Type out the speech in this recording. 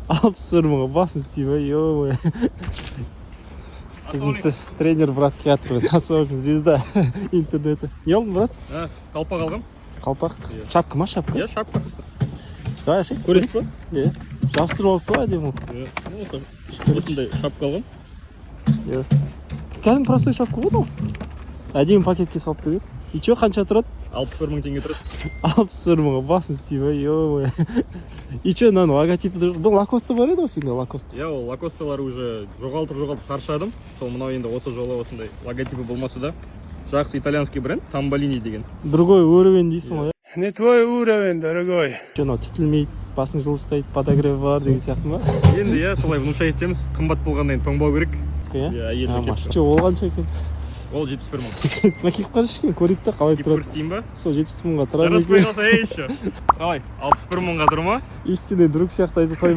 61 мыңға басын істеймін, ё-моё. Біздің тренер брат келатыр, особенно звезда интернета. Не алдың, брат? Қалпақ алғам. Қалпақ? Шапка ма, шапка? Иә, шапка. Давай, шек. Көресіз ба? Иә. Жабыстырып алып сол әдемі. Осындай шапка алғам. Иә. Кәдімгі простой шапка ғой ол. Әдемі пакетке салып берген. И чё, қанша тұрады? 61 мың теңге тұрады. 61 мыңға басын істеймін, ё-моё. И чё, мынаның логотипі де... Бұл лакосты бар еді ғой сенде, лакосты? Иә, ол лакосталар уже жоғалтып шаршадым. Сол мынау енді осы жолы осындай логотипі болмасы да. Жақсы итальянский бренд, Тамболини деген. Другой уровень дейсің ғой. Не твой уровень, дорогой. Чё, мынау түтілмейді, басың жылыстайды, подогрев бар деген сияқты ма? Енді иә, солай внушать етеміз. Қымбат болғаннан тоңбау керек. Иә? Әйелді кеп. Чё, ол қанша екен? Ол 71 мың. Макиіп қарашы екен, көрейік та қалай Кеп тұрады. көрсетейін ба? Сол 70 мыңға тұрады Жараспай екен. қалса еще. Қалай, 61 мыңға тұр ма? Истинный друг сияқты айтып